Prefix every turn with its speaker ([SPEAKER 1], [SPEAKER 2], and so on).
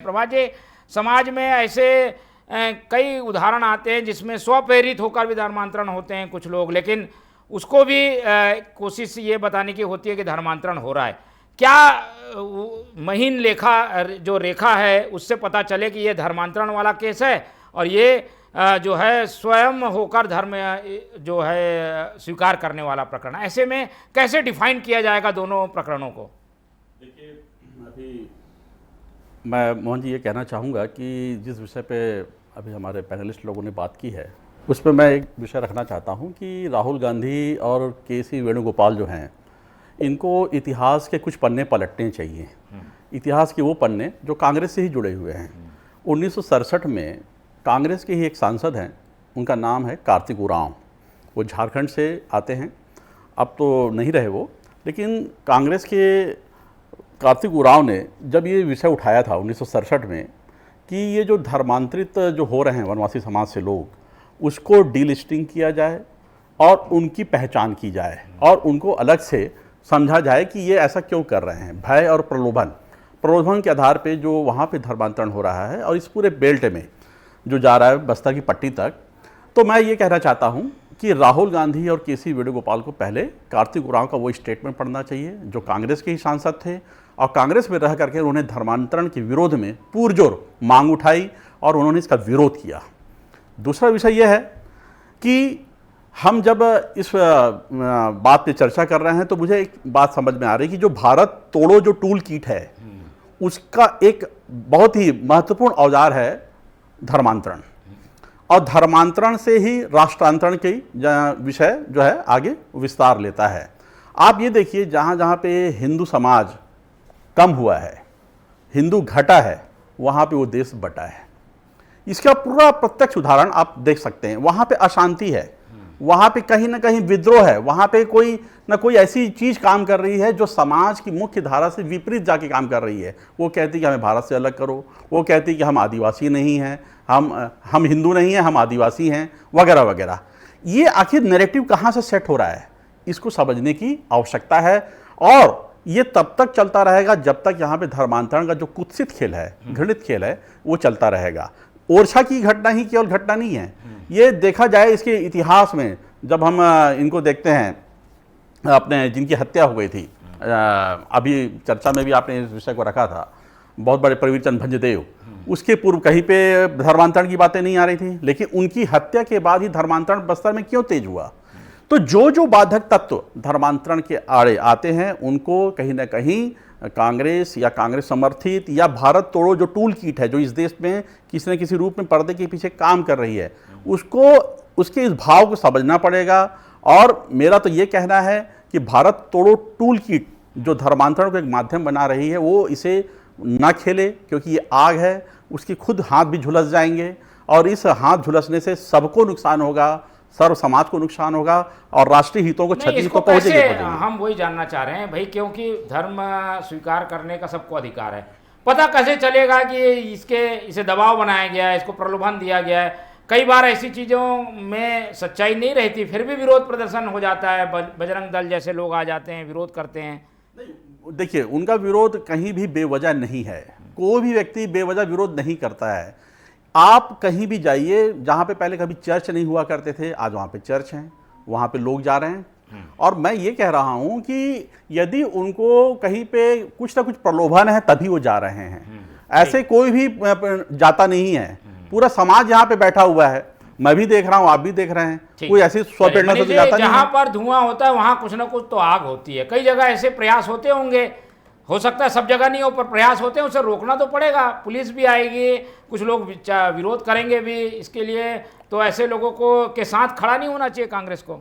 [SPEAKER 1] प्रभा जी, समाज में ऐसे कई उदाहरण आते हैं जिसमें स्वप्रेरित होकर भी धर्मांतरण होते हैं कुछ लोग, लेकिन उसको भी कोशिश ये बताने की होती है कि धर्मांतरण हो रहा है। क्या महीन जो रेखा है उससे पता चले कि ये धर्मांतरण वाला केस है और ये जो है स्वयं होकर धर्म जो है स्वीकार करने वाला प्रकरण? ऐसे में कैसे डिफाइन किया जाएगा दोनों प्रकरणों को?
[SPEAKER 2] देखिए, अभी मैं मोहन जी ये कहना चाहूँगा कि जिस विषय पे अभी हमारे पैनलिस्ट लोगों ने बात की है उस पर मैं एक विषय रखना चाहता हूँ कि राहुल गांधी और के.सी. वेणुगोपाल जो हैं, इनको इतिहास के कुछ पन्ने पलटने चाहिए। इतिहास के वो पन्ने जो कांग्रेस से ही जुड़े हुए हैं। 1967 में कांग्रेस के ही एक सांसद हैं, उनका नाम है कार्तिक उरांव। वो झारखंड से आते हैं, अब तो नहीं रहे वो, लेकिन कांग्रेस के कार्तिक उरांव ने जब ये विषय उठाया था 1967 में कि ये जो धर्मांतरित जो हो रहे हैं वनवासी समाज से लोग, उसको डीलिस्टिंग किया जाए और उनकी पहचान की जाए और उनको अलग से समझा जाए कि ये ऐसा क्यों कर रहे हैं। भय और प्रलोभन के आधार पे जो वहाँ पे धर्मांतरण हो रहा है और इस पूरे बेल्ट में जो जा रहा है बस्तर की पट्टी तक, तो मैं ये कहना चाहता हूँ कि राहुल गांधी और के.सी. वेणुगोपाल को पहले कार्तिक उरांव का वो स्टेटमेंट पढ़ना चाहिए जो कांग्रेस के ही सांसद थे और कांग्रेस में रह करके उन्होंने धर्मांतरण के विरोध में पुरजोर मांग उठाई और उन्होंने इसका विरोध किया। दूसरा विषय यह है कि हम जब इस बात पे चर्चा कर रहे हैं तो मुझे एक बात समझ में आ रही है कि जो भारत तोड़ो जो टूल किट है उसका एक बहुत ही महत्वपूर्ण औजार है धर्मांतरण, और धर्मांतरण से ही राष्ट्रांतरण की विषय जो है आगे विस्तार लेता है। आप ये देखिए, जहाँ जहाँ पे हिंदू समाज कम हुआ है, हिंदू घटा है, वहाँ पे वो देश बटा है। इसका पूरा प्रत्यक्ष उदाहरण आप देख सकते हैं। वहाँ पे अशांति है, वहाँ पे कहीं ना कहीं विद्रोह है, वहाँ पे कोई ना कोई ऐसी चीज़ काम कर रही है जो समाज की मुख्य धारा से विपरीत जाके काम कर रही है। वो कहती कि हमें भारत से अलग करो, वो कहती कि हम आदिवासी नहीं हैं, हम हिंदू नहीं हैं, हम आदिवासी हैं, वगैरह वगैरह। ये आखिर नैरेटिव कहाँ से सेट हो रहा है, इसको समझने की आवश्यकता है। और ये तब तक चलता रहेगा जब तक यहाँ पे धर्मांतरण का जो कुत्सित खेल है, घृणित खेल है, वो चलता रहेगा। ओरछा की घटना ही केवल घटना नहीं है, ये देखा जाए इसके इतिहास में। जब हम इनको देखते हैं, अपने जिनकी हत्या हो गई थी, अभी चर्चा में भी आपने इस विषय को रखा था, बहुत बड़े प्रवीर चंद भंजदेव, उसके पूर्व कहीं पे धर्मांतरण की बातें नहीं आ रही थी, लेकिन उनकी हत्या के बाद ही धर्मांतरण बस्तर में क्यों तेज हुआ? तो जो बाधक तत्व धर्मांतरण के आड़े आते हैं उनको कहीं ना कहीं कांग्रेस या कांग्रेस समर्थित या भारत तोड़ो जो टूल किट है जो इस देश में किसी न किसी रूप में पर्दे के पीछे काम कर रही है, उसको उसके इस भाव को समझना पड़ेगा। और मेरा तो ये कहना है कि भारत तोड़ो टूल किट जो धर्मांतरण को एक माध्यम बना रही है वो इसे ना खेले, क्योंकि ये आग है, उसकी खुद हाथ भी झुलस जाएंगे और इस हाथ झुलसने से सबको नुकसान होगा, सर्व समाज को नुकसान होगा और राष्ट्रीय हितों को क्षति तो पहुंचेगी।
[SPEAKER 1] हम वही जानना चाह रहे हैं भाई, क्योंकि धर्म स्वीकार करने का सबको अधिकार है, पता कैसे चलेगा कि इसे दबाव बनाया गया है, इसको प्रलोभन दिया गया है? कई बार ऐसी चीज़ों में सच्चाई नहीं रहती, फिर भी विरोध प्रदर्शन हो जाता है, बजरंग दल जैसे लोग आ जाते हैं, विरोध करते हैं।
[SPEAKER 2] देखिए, उनका विरोध कहीं भी बेवजह नहीं है, कोई भी व्यक्ति बेवजह विरोध नहीं करता है। आप कहीं भी जाइए, जहाँ पे पहले कभी चर्च नहीं हुआ करते थे, आज वहाँ पे चर्च हैं, वहाँ पे लोग जा रहे हैं। और मैं ये कह रहा हूँ कि यदि उनको कहीं पे कुछ ना कुछ प्रलोभन है तभी वो जा रहे हैं, ऐसे कोई भी जाता नहीं है। पूरा समाज यहाँ पे बैठा हुआ है, मैं भी देख रहा हूँ, आप भी देख रहे हैं, कोई ऐसी स्वप्रेरणा से जाता नहीं है।
[SPEAKER 1] जहाँ पर धुआं होता है वहाँ कुछ ना कुछ तो आग होती है। कई जगह ऐसे प्रयास होते होंगे, हो सकता है सब जगह नहीं हो, पर प्रयास होते हैं, उसे रोकना तो पड़ेगा। पुलिस भी आएगी, कुछ लोग विरोध करेंगे भी इसके लिए, तो ऐसे लोगों को के साथ खड़ा नहीं होना चाहिए कांग्रेस को।